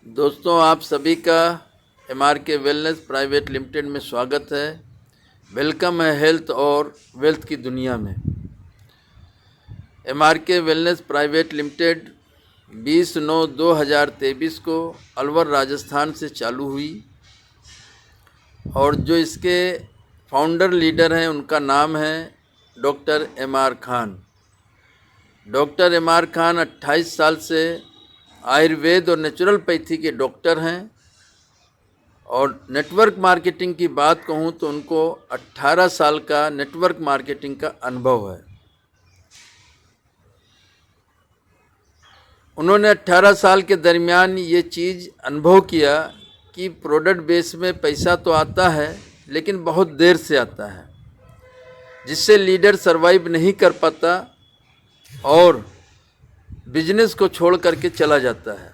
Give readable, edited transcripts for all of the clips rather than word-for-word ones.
दोस्तों, आप सभी का MRK वेलनेस प्राइवेट लिमिटेड में स्वागत है। वेलकम है हेल्थ और वेल्थ की दुनिया में। MRK वेलनेस प्राइवेट लिमिटेड 20/9/2023 को अलवर राजस्थान से चालू हुई और जो इसके फाउंडर लीडर हैं उनका नाम है doctor MR Khan. Doctor MR Khan 28 साल से आयुर्वेद और नेचुरलपैथी के डॉक्टर हैं और नेटवर्क मार्केटिंग की बात कहूँ तो उनको 18 साल का नेटवर्क मार्केटिंग का अनुभव है। उन्होंने 18 साल के दरमियान ये चीज़ अनुभव किया कि प्रोडक्ट बेस में पैसा तो आता है लेकिन बहुत देर से आता है, जिससे लीडर सरवाइव नहीं कर पाता और बिजनेस को छोड़ करके चला जाता है।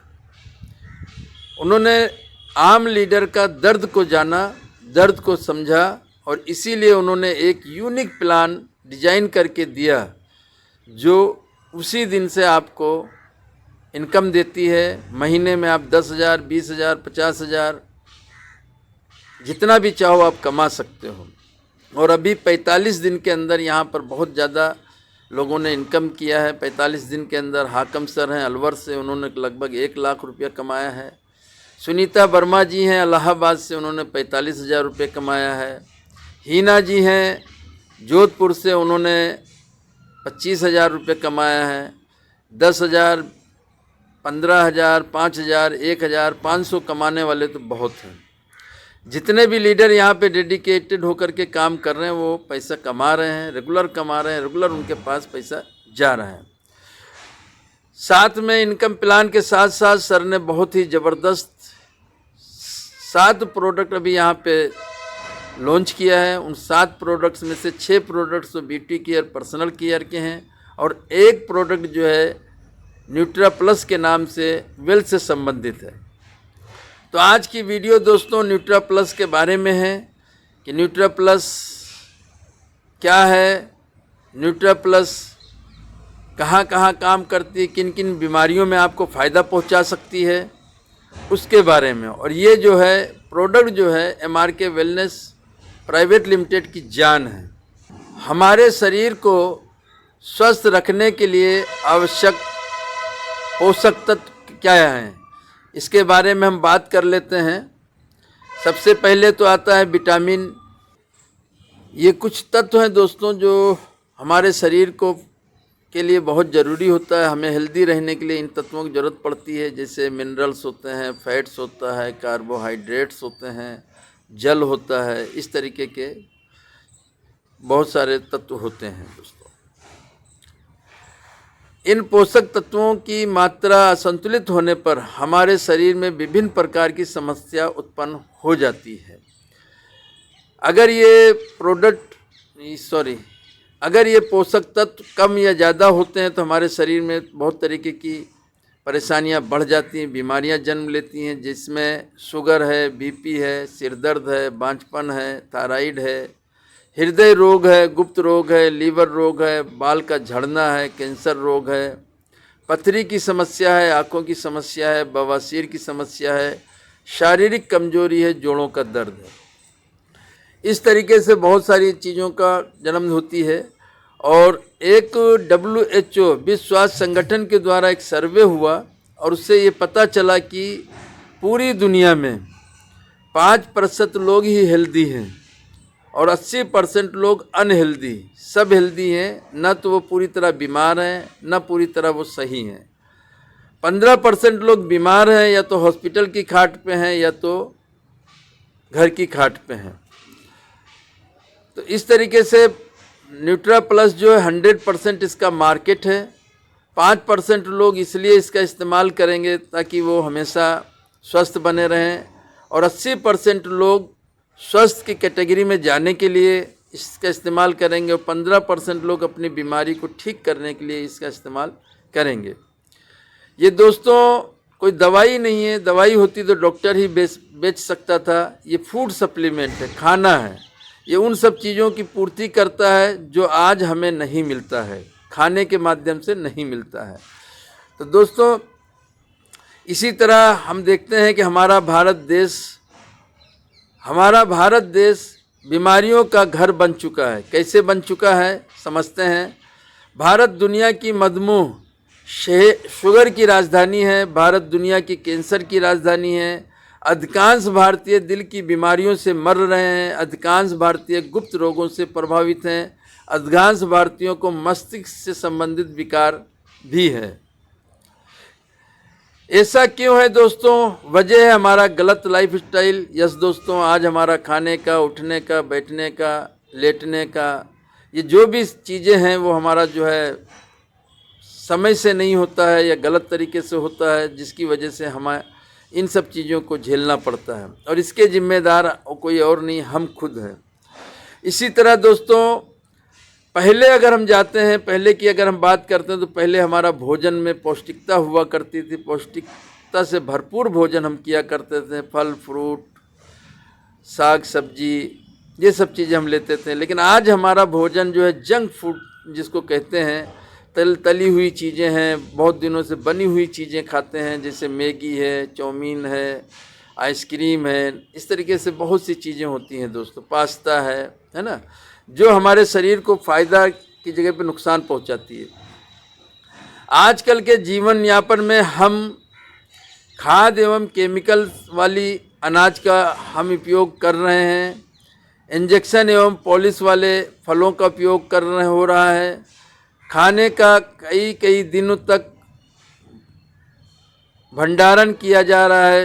उन्होंने आम लीडर का दर्द को जाना, दर्द को समझा और इसीलिए उन्होंने एक यूनिक प्लान डिजाइन करके दिया जो उसी दिन से आपको इनकम देती है। महीने में आप 10,000, 20,000, 50,000 जितना भी चाहो आप कमा सकते हो। और अभी 45 दिन के अंदर यहाँ पर बहुत ज़्यादा लोगों ने इनकम किया है। 45 दिन के अंदर हाकम सर हैं अलवर से, उन्होंने लगभग 1 लाख रुपया कमाया है। सुनीता वर्मा जी हैं इलाहाबाद से, उन्होंने 45,000 रुपये कमाया है। हीना जी हैं जोधपुर से, उन्होंने 25,000 रुपये कमाया है। 10,000, 15,000, 5,000, 1,500 कमाने वाले तो बहुत हैं। जितने भी लीडर यहाँ पे डेडिकेटेड होकर के काम कर रहे हैं वो पैसा कमा रहे हैं, रेगुलर कमा रहे हैं, रेगुलर उनके पास पैसा जा रहा है। साथ में इनकम प्लान के साथ साथ सर ने बहुत ही ज़बरदस्त 7 प्रोडक्ट अभी यहाँ पे लॉन्च किया है। उन 7 प्रोडक्ट्स में से 6 प्रोडक्ट्स तो ब्यूटी केयर, पर्सनल केयर के हैं और एक प्रोडक्ट जो है न्यूट्रा प्लस के नाम से वेल्थ से संबंधित है। तो आज की वीडियो दोस्तों न्यूट्रा प्लस के बारे में है कि न्यूट्रा प्लस क्या है, न्यूट्रा प्लस कहाँ कहाँ काम करती है, किन किन बीमारियों में आपको फ़ायदा पहुंचा सकती है, उसके बारे में। और ये जो है प्रोडक्ट जो है MRK वेलनेस प्राइवेट लिमिटेड की जान है। हमारे शरीर को स्वस्थ रखने के लिए आवश्यक पोषक तत्व क्या हैं, इसके बारे में हम बात कर लेते हैं। सबसे पहले तो आता है विटामिन। ये कुछ तत्व हैं दोस्तों जो हमारे शरीर को के लिए बहुत ज़रूरी होता है। हमें हेल्दी रहने के लिए इन तत्वों की ज़रूरत पड़ती है, जैसे मिनरल्स होते हैं, फैट्स होता है, कार्बोहाइड्रेट्स होते हैं, जल होता है, इस तरीके के बहुत सारे तत्व होते हैं दोस्तों। इन पोषक तत्वों की मात्रा असंतुलित होने पर हमारे शरीर में विभिन्न प्रकार की समस्या उत्पन्न हो जाती है। अगर ये पोषक तत्व कम या ज़्यादा होते हैं तो हमारे शरीर में बहुत तरीके की परेशानियां बढ़ जाती हैं, बीमारियां जन्म लेती हैं, जिसमें शुगर है, BP है, सिर दर्द है, बांझपन है, थायराइड है, हृदय रोग है, गुप्त रोग है, लीवर रोग है, बाल का झड़ना है, कैंसर रोग है, पथरी की समस्या है, आँखों की समस्या है, बवासीर की समस्या है, शारीरिक कमजोरी है, जोड़ों का दर्द है। इस तरीके से बहुत सारी चीज़ों का जन्म होती है। और एक WHO विश्व स्वास्थ्य संगठन के द्वारा एक सर्वे हुआ और उससे ये पता चला कि पूरी दुनिया में 5% लोग ही हेल्दी हैं और 80% लोग अनहेल्दी। सब हेल्दी हैं, न तो वो पूरी तरह बीमार हैं न पूरी तरह वो सही हैं। 15% लोग बीमार हैं, या तो हॉस्पिटल की खाट पे हैं या तो घर की खाट पे हैं। तो इस तरीके से न्यूट्रा प्लस जो है 100% इसका मार्केट है। 5% लोग इसलिए इसका इस्तेमाल करेंगे ताकि वो हमेशा स्वस्थ बने रहें और 80% लोग स्वास्थ्य की कैटेगरी में जाने के लिए इसका इस्तेमाल करेंगे और 15% लोग अपनी बीमारी को ठीक करने के लिए इसका इस्तेमाल करेंगे। ये दोस्तों कोई दवाई नहीं है, दवाई होती तो डॉक्टर ही बेच सकता था। ये फूड सप्लीमेंट है, खाना है। ये उन सब चीज़ों की पूर्ति करता है जो आज हमें नहीं मिलता है, खाने के माध्यम से नहीं मिलता है। तो दोस्तों इसी तरह हम देखते हैं कि हमारा भारत देश बीमारियों का घर बन चुका है। कैसे बन चुका है समझते हैं। भारत दुनिया की मधुमेह शुगर की राजधानी है। भारत दुनिया की कैंसर की राजधानी है। अधिकांश भारतीय दिल की बीमारियों से मर रहे हैं। अधिकांश भारतीय गुप्त रोगों से प्रभावित हैं। अधिकांश भारतीयों को मस्तिष्क से संबंधित विकार भी है। ऐसा क्यों है दोस्तों? वजह है हमारा गलत लाइफस्टाइल। यस दोस्तों, आज हमारा खाने का, उठने का, बैठने का, लेटने का, ये जो भी चीज़ें हैं वो हमारा जो है समय से नहीं होता है या गलत तरीके से होता है, जिसकी वजह से हमें इन सब चीज़ों को झेलना पड़ता है और इसके जिम्मेदार कोई और नहीं, हम खुद हैं। इसी तरह दोस्तों, पहले अगर हम जाते हैं, पहले की अगर हम बात करते हैं तो पहले हमारा भोजन में पौष्टिकता हुआ करती थी। पौष्टिकता से भरपूर भोजन हम किया करते थे। फल फ्रूट, साग सब्जी, ये सब चीज़ें हम लेते थे। लेकिन आज हमारा भोजन जो है जंक फूड जिसको कहते हैं, तली हुई चीज़ें हैं, बहुत दिनों से बनी हुई चीज़ें खाते हैं, जैसे मैगी है, चाउमीन है, आइसक्रीम है, इस तरीके से बहुत सी चीज़ें होती हैं दोस्तों, पास्ता है ना, जो हमारे शरीर को फ़ायदा की जगह पे नुकसान पहुंचाती है। आजकल के जीवन यापन में हम खाद एवं केमिकल वाली अनाज का हम उपयोग कर रहे हैं। इंजेक्शन एवं पॉलिश वाले फलों का उपयोग हो रहा है। खाने का कई दिनों तक भंडारण किया जा रहा है।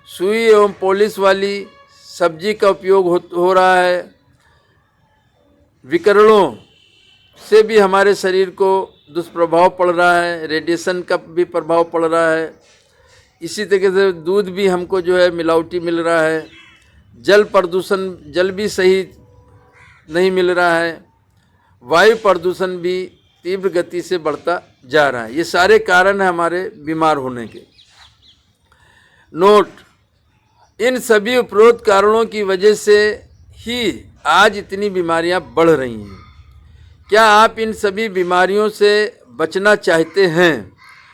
सुई एवं पॉलिश वाली सब्जी का उपयोग हो रहा है। विकिरणों से भी हमारे शरीर को दुष्प्रभाव पड़ रहा है। रेडिएशन का भी प्रभाव पड़ रहा है। इसी तरीके से दूध भी हमको जो है मिलावटी मिल रहा है। जल प्रदूषण, जल भी सही नहीं मिल रहा है। वायु प्रदूषण भी तीव्र गति से बढ़ता जा रहा है। ये सारे कारण हैं हमारे बीमार होने के। नोट, इन सभी उपरोक्त कारणों की वजह से ही आज इतनी बीमारियां बढ़ रही हैं। क्या आप इन सभी बीमारियों से बचना चाहते हैं?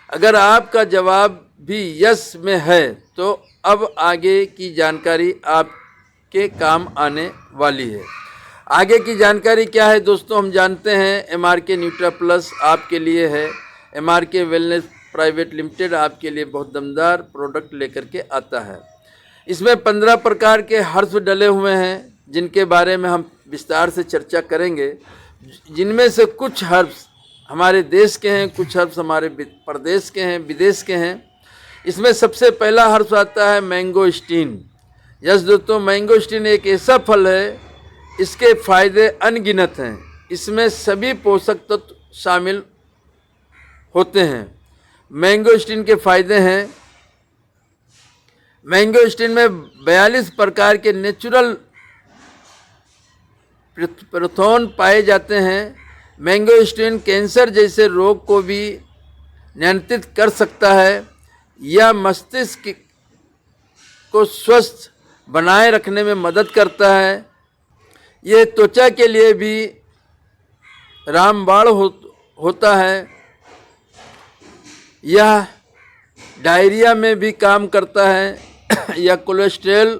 अगर आपका जवाब भी यस में है तो अब आगे की जानकारी आपके काम आने वाली है। आगे की जानकारी क्या है दोस्तों? हम जानते हैं MRK न्यूट्रा प्लस आपके लिए है। MRK वेलनेस प्राइवेट लिमिटेड आपके लिए बहुत दमदार प्रोडक्ट लेकर के आता है। इसमें 15 प्रकार के हर्ब्स डले हुए हैं, जिनके बारे में हम विस्तार से चर्चा करेंगे। जिनमें से कुछ हर्ब्स हमारे देश के हैं, कुछ हर्ब्स हमारे प्रदेश के हैं, विदेश के हैं। इसमें सबसे पहला हर्ब्स आता है मैंगोस्टीन। यस दोस्तों, मैंगोस्टीन एक ऐसा फल है, इसके फायदे अनगिनत हैं। इसमें सभी पोषक तत्व शामिल होते हैं। मैंगोस्टीन के फायदे हैं, मैंगोस्टीन में 42 प्रकार के नेचुरल प्रोथोन पाए जाते हैं। मैंगोस्टीन कैंसर जैसे रोग को भी नियंत्रित कर सकता है। यह मस्तिष्क को स्वस्थ बनाए रखने में मदद करता है। ये त्वचा के लिए भी रामबाण होता है। यह डायरिया में भी काम करता है। यह कोलेस्ट्रॉल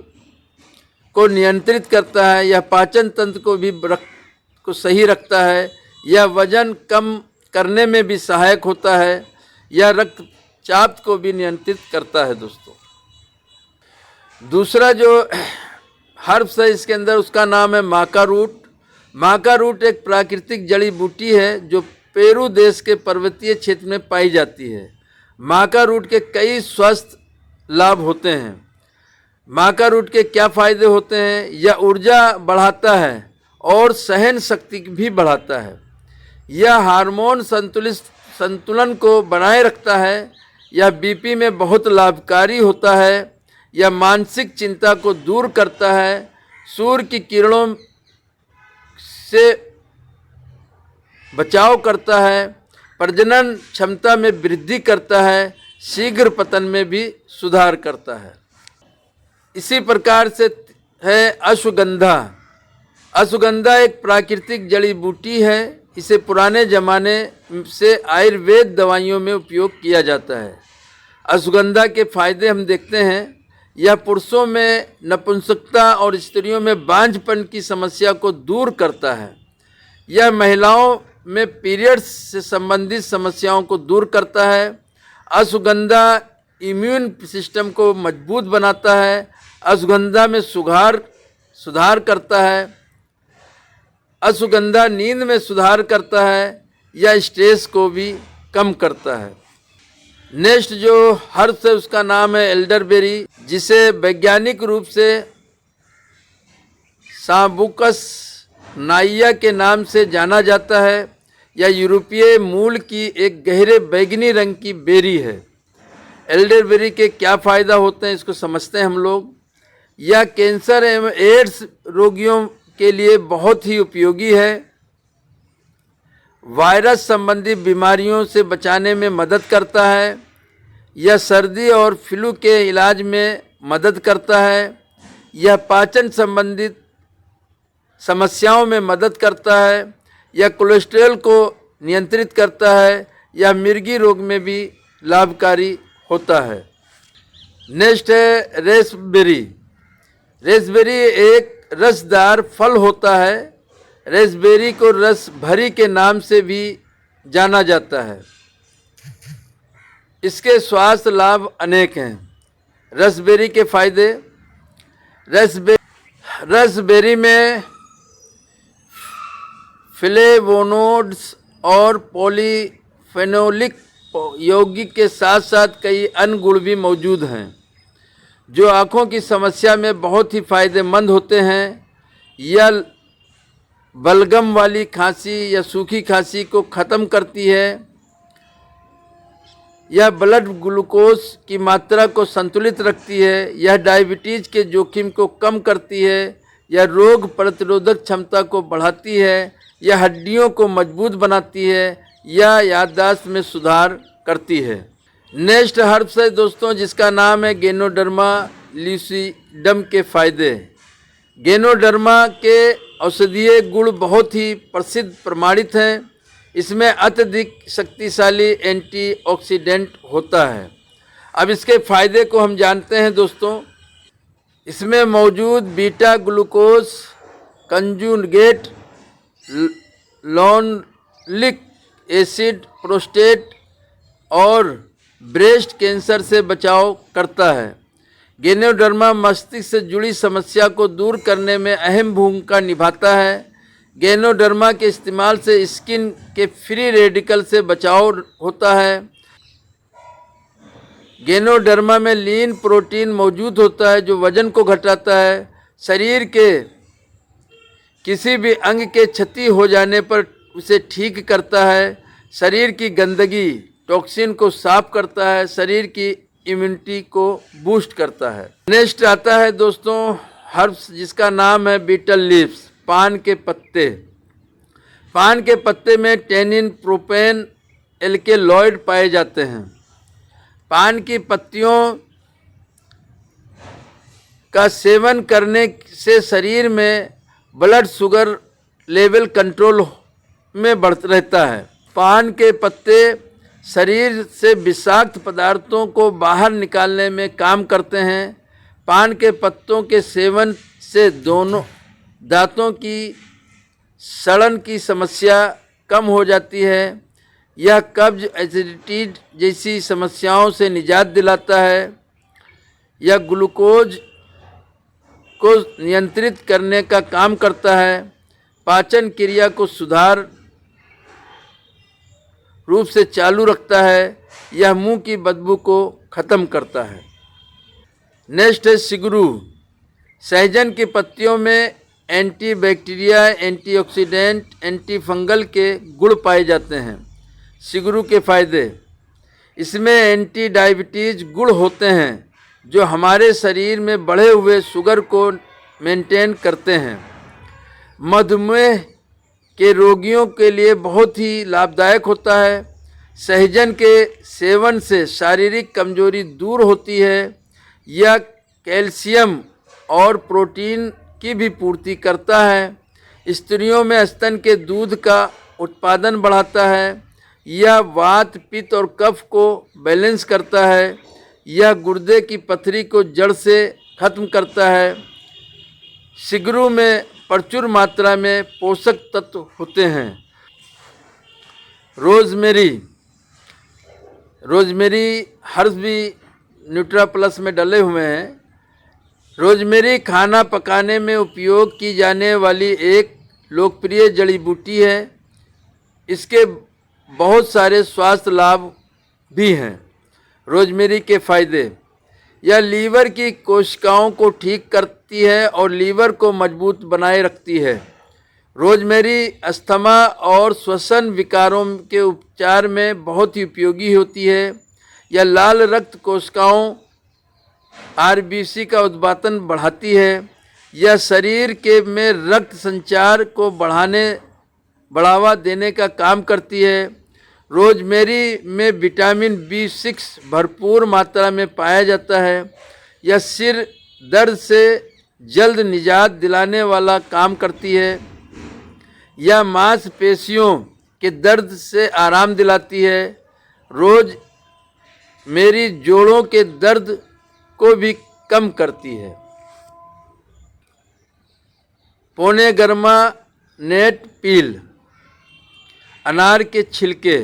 को नियंत्रित करता है। यह पाचन तंत्र को भी सही रखता है। यह वजन कम करने में भी सहायक होता है। यह रक्तचाप को भी नियंत्रित करता है दोस्तों। दूसरा जो हर्ब्स है इसके अंदर, उसका नाम है माका रूट। माका रूट एक प्राकृतिक जड़ी बूटी है जो पेरू देश के पर्वतीय क्षेत्र में पाई जाती है। माका रूट के कई स्वास्थ्य लाभ होते हैं। माका रूट के क्या फायदे होते हैं? यह ऊर्जा बढ़ाता है और सहन शक्ति भी बढ़ाता है। यह हार्मोन संतुलन को बनाए रखता है। यह बीपी में बहुत लाभकारी होता है। यह मानसिक चिंता को दूर करता है। सूर्य की किरणों से बचाव करता है। प्रजनन क्षमता में वृद्धि करता है। शीघ्र पतन में भी सुधार करता है। इसी प्रकार से है अश्वगंधा। अश्वगंधा एक प्राकृतिक जड़ी बूटी है। इसे पुराने ज़माने से आयुर्वेद दवाइयों में उपयोग किया जाता है। अश्वगंधा के फायदे हम देखते हैं। यह पुरुषों में नपुंसकता और स्त्रियों में बांझपन की समस्या को दूर करता है। यह महिलाओं में पीरियड्स से संबंधित समस्याओं को दूर करता है। अश्वगंधा इम्यून सिस्टम को मजबूत बनाता है। अश्वगंधा में सुधार करता है। अश्वगंधा नींद में सुधार करता है या स्ट्रेस को भी कम करता है। नेक्स्ट जो हर्ब्स है उसका नाम है एल्डरबेरी, जिसे वैज्ञानिक रूप से सांबुकस नाइया के नाम से जाना जाता है। यह यूरोपीय मूल की एक गहरे बैंगनी रंग की बेरी है। एल्डरबेरी के क्या फ़ायदा होते हैं इसको समझते हैं हम लोग। यह कैंसर एवं एड्स रोगियों के लिए बहुत ही उपयोगी है। वायरस संबंधी बीमारियों से बचाने में मदद करता है। यह सर्दी और फ्लू के इलाज में मदद करता है। यह पाचन संबंधित समस्याओं में मदद करता है। यह कोलेस्ट्रॉल को नियंत्रित करता है। यह मिर्गी रोग में भी लाभकारी होता है। नेक्स्ट है रेसबेरी। रेसबेरी एक रसदार फल होता है। रेसबेरी को रस भरी के नाम से भी जाना जाता है। इसके स्वास्थ्य लाभ अनेक हैं। रसबेरी के फायदे। रसबेरी में फ्लेवोनोइड्स और पॉलीफेनोलिक यौगिक के साथ साथ कई अन्य गुण भी मौजूद हैं जो आँखों की समस्या में बहुत ही फायदेमंद होते हैं। यह बलगम वाली खांसी या सूखी खांसी को ख़त्म करती है। यह ब्लड ग्लूकोज की मात्रा को संतुलित रखती है। यह डायबिटीज़ के जोखिम को कम करती है। यह रोग प्रतिरोधक क्षमता को बढ़ाती है। यह हड्डियों को मजबूत बनाती है। यह याददाश्त में सुधार करती है। नेक्स्ट हर्ब्स है दोस्तों जिसका नाम है गैनोडर्मा ल्यूसिडम के फायदे। गैनोडर्मा के औषधीय गुण बहुत ही प्रसिद्ध प्रमाणित हैं। इसमें अत्यधिक शक्तिशाली एंटीऑक्सीडेंट होता है। अब इसके फायदे को हम जानते हैं दोस्तों। इसमें मौजूद बीटा ग्लूकोज कंजुगेट लॉनलिक एसिड प्रोस्टेट और ब्रेस्ट कैंसर से बचाव करता है। गैनोडर्मा मस्तिष्क से जुड़ी समस्या को दूर करने में अहम भूमिका निभाता है। गैनोडर्मा के इस्तेमाल से स्किन के फ्री रेडिकल से बचाव होता है। गैनोडर्मा में लीन प्रोटीन मौजूद होता है जो वजन को घटाता है। शरीर के किसी भी अंग के क्षति हो जाने पर उसे ठीक करता है। शरीर की गंदगी टॉक्सिन को साफ करता है। शरीर की इम्यूनिटी को बूस्ट करता है। नेक्स्ट आता है दोस्तों हर्ब्स जिसका नाम है बीटल लीव्स, पान के पत्ते। पान के पत्ते में टेनिन प्रोपेन एल्केलॉइड पाए जाते हैं। पान की पत्तियों का सेवन करने से शरीर में ब्लड शुगर लेवल कंट्रोल में रहता है। पान के पत्ते शरीर से विषाक्त पदार्थों को बाहर निकालने में काम करते हैं। पान के पत्तों के सेवन से दोनों दांतों की सड़न की समस्या कम हो जाती है। यह कब्ज एसिडिटी जैसी समस्याओं से निजात दिलाता है। यह ग्लूकोज को नियंत्रित करने का काम करता है। पाचन क्रिया को सुधार रूप से चालू रखता है। यह मुंह की बदबू को ख़त्म करता है। नेक्स्ट है सिगरू। सहजन की पत्तियों में एंटीबैक्टीरिया, एंटीऑक्सीडेंट, एंटीफंगल के गुण पाए जाते हैं। सिगरू के फायदे। इसमें एंटी डायबिटीज़ गुण होते हैं जो हमारे शरीर में बढ़े हुए शुगर को मेंटेन करते हैं। मधुमेह के रोगियों के लिए बहुत ही लाभदायक होता है। सहजन के सेवन से शारीरिक कमजोरी दूर होती है। यह कैल्शियम और प्रोटीन की भी पूर्ति करता है। स्त्रियों में स्तन के दूध का उत्पादन बढ़ाता है। यह वात, पित्त और कफ को बैलेंस करता है। यह गुर्दे की पथरी को जड़ से खत्म करता है। सिगरू में प्रचुर मात्रा में पोषक तत्व होते हैं। रोजमेरी हर्ब्स भी न्यूट्रा प्लस में डले हुए हैं। रोजमेरी खाना पकाने में उपयोग की जाने वाली एक लोकप्रिय जड़ी बूटी है। इसके बहुत सारे स्वास्थ्य लाभ भी हैं। रोजमेरी के फायदे: यह लीवर की कोशिकाओं को ठीक करती है और लीवर को मजबूत बनाए रखती है। रोजमेरी अस्थमा और श्वसन विकारों के उपचार में बहुत ही उपयोगी होती है। यह लाल रक्त कोशिकाओं आरबीसी का उत्पादन बढ़ाती है। यह शरीर के में रक्त संचार को बढ़ावा देने का काम करती है। रोजमेरी में विटामिन B6 भरपूर मात्रा में पाया जाता है। यह सिर दर्द से जल्द निजात दिलाने वाला काम करती है। यह मांसपेशियों के दर्द से आराम दिलाती है। रोजमेरी जोड़ों के दर्द को भी कम करती है। पोनेगर्मा नेट पील। अनार के छिलके।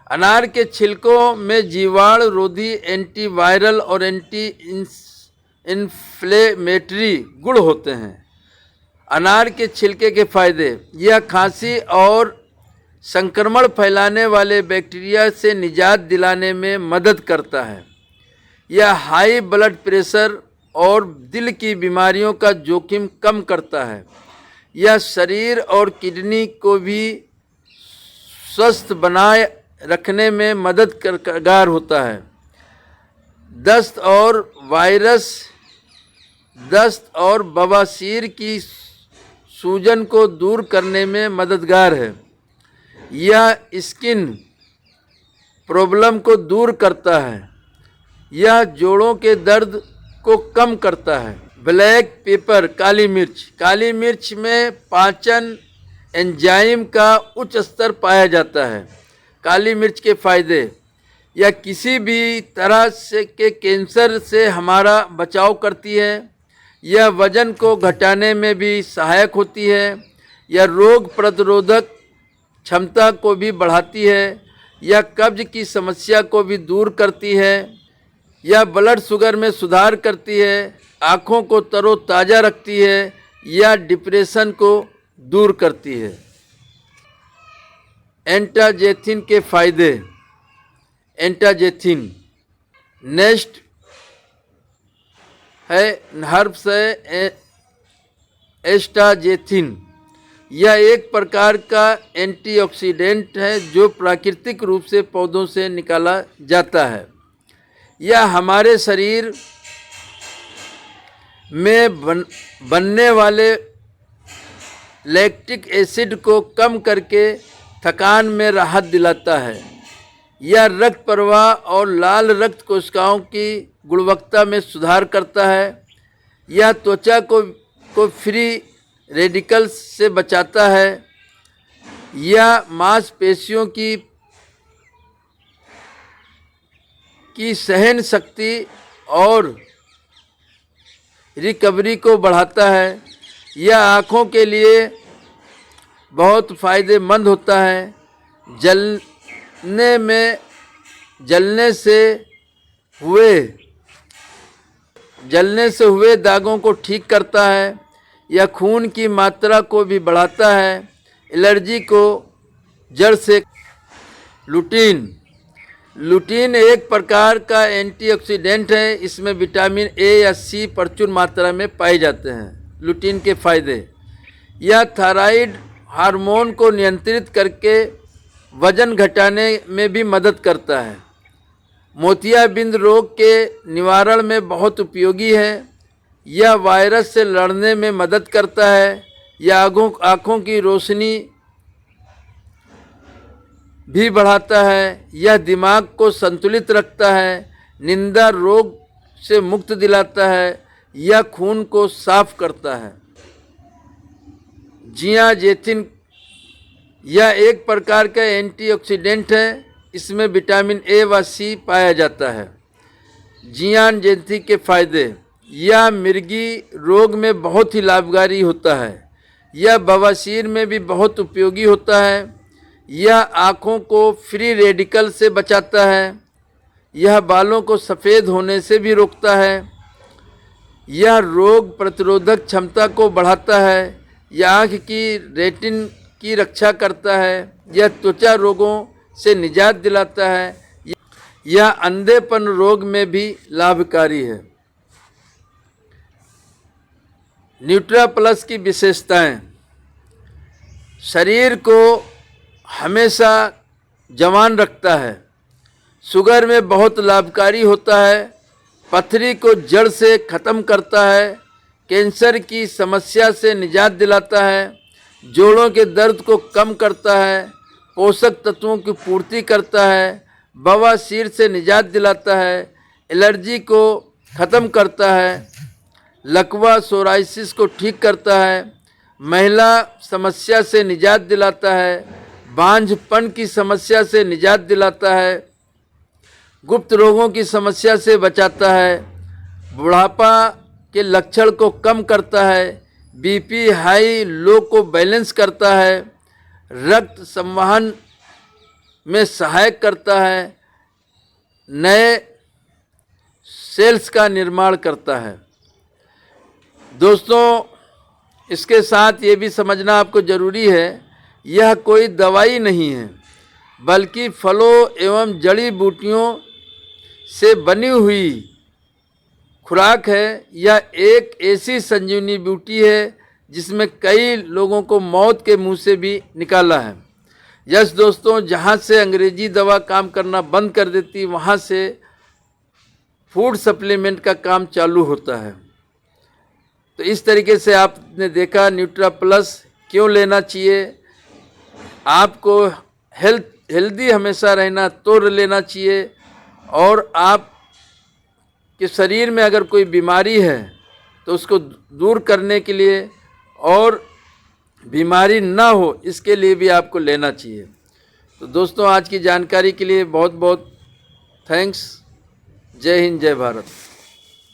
अनार के छिलकों में जीवाणु रोधी, एंटीवायरल और एंटी इन्फ्लेमेटरी गुण होते हैं। अनार के छिलके के फायदे: यह खांसी और संक्रमण फैलाने वाले बैक्टीरिया से निजात दिलाने में मदद करता है। यह हाई ब्लड प्रेशर और दिल की बीमारियों का जोखिम कम करता है। यह शरीर और किडनी को भी स्वस्थ बनाए रखने में मददगार होता है। दस्त और बवासीर की सूजन को दूर करने में मददगार है। यह स्किन प्रॉब्लम को दूर करता है। यह जोड़ों के दर्द को कम करता है। ब्लैक पेपर, काली मिर्च। काली मिर्च में पाचन एंजाइम का उच्च स्तर पाया जाता है। काली मिर्च के फायदे: यह किसी भी तरह से के कैंसर से हमारा बचाव करती है। यह वजन को घटाने में भी सहायक होती है। यह रोग प्रतिरोधक क्षमता को भी बढ़ाती है। यह कब्ज की समस्या को भी दूर करती है। यह ब्लड शुगर में सुधार करती है। आँखों को तरोताज़ा रखती है। यह डिप्रेशन को दूर करती है। एंटाजेथिन के फायदे: एंटाजेथिन नेक्स्ट है हर्ब्स है एस्टाजेथिन। यह एक प्रकार का एंटीऑक्सीडेंट है जो प्राकृतिक रूप से पौधों से निकाला जाता है। यह हमारे शरीर में बनने वाले लैक्टिक एसिड को कम करके थकान में राहत दिलाता है। यह रक्त प्रवाह और लाल रक्त कोशिकाओं की गुणवत्ता में सुधार करता है। यह त्वचा को फ्री रेडिकल्स से बचाता है। यह मांसपेशियों की सहन शक्ति और रिकवरी को बढ़ाता है। यह आँखों के लिए बहुत फ़ायदेमंद होता है। जलने से हुए दागों को ठीक करता है। यह खून की मात्रा को भी बढ़ाता है। एलर्जी को जड़ से। लुटीन एक प्रकार का एंटीऑक्सीडेंट है। इसमें विटामिन ए या सी प्रचुर मात्रा में पाए जाते हैं। लुटीन के फायदे: यह थायराइड हार्मोन को नियंत्रित करके वजन घटाने में भी मदद करता है। मोतियाबिंद रोग के निवारण में बहुत उपयोगी है। यह वायरस से लड़ने में मदद करता है। यह आँखों की रोशनी भी बढ़ाता है। यह दिमाग को संतुलित रखता है। निंदा रोग से मुक्त दिलाता है। यह खून को साफ करता है। जियाजेथिन यह एक प्रकार का एंटीऑक्सीडेंट है। इसमें विटामिन ए व सी पाया जाता है। जियान जयंती के फायदे। यह मिर्गी रोग में बहुत ही लाभकारी होता है। यह बवासीर में भी बहुत उपयोगी होता है। यह आँखों को फ्री रेडिकल से बचाता है। यह बालों को सफ़ेद होने से भी रोकता है। यह रोग प्रतिरोधक क्षमता को बढ़ाता है। यह आँख की रेटिन की रक्षा करता है। यह त्वचा रोगों से निजात दिलाता है। यह अंधेपन रोग में भी लाभकारी है। न्यूट्रा प्लस की विशेषताएं। शरीर को हमेशा जवान रखता है। शुगर में बहुत लाभकारी होता है। पथरी को जड़ से ख़त्म करता है। कैंसर की समस्या से निजात दिलाता है। जोड़ों के दर्द को कम करता है। पोषक तत्वों की पूर्ति करता है। बवासीर से निजात दिलाता है। एलर्जी को ख़त्म करता है। लकवा सोराइसिस को ठीक करता है। महिला समस्या से निजात दिलाता है। बांझपन की समस्या से निजात दिलाता है। गुप्त रोगों की समस्या से बचाता है। बुढ़ापा के लक्षण को कम करता है। बीपी हाई लो को बैलेंस करता है। रक्त संवहन में सहायक करता है। नए सेल्स का निर्माण करता है। दोस्तों, इसके साथ ये भी समझना आपको ज़रूरी है, यह कोई दवाई नहीं है, बल्कि फलों एवं जड़ी बूटियों से बनी हुई खुराक है। यह एक ऐसी संजीवनी बूटी है जिसमें कई लोगों को मौत के मुंह से भी निकाला है। यस दोस्तों, जहाँ से अंग्रेजी दवा काम करना बंद कर देती, वहाँ से फूड सप्लीमेंट का काम चालू होता है। तो इस तरीके से आपने देखा न्यूट्रा प्लस क्यों लेना चाहिए। आपको हेल्दी हमेशा रहना तो लेना चाहिए। और आप के शरीर में अगर कोई बीमारी है तो उसको दूर करने के लिए और बीमारी ना हो इसके लिए भी आपको लेना चाहिए। तो दोस्तों, आज की जानकारी के लिए बहुत बहुत थैंक्स। जय हिंद, जय भारत।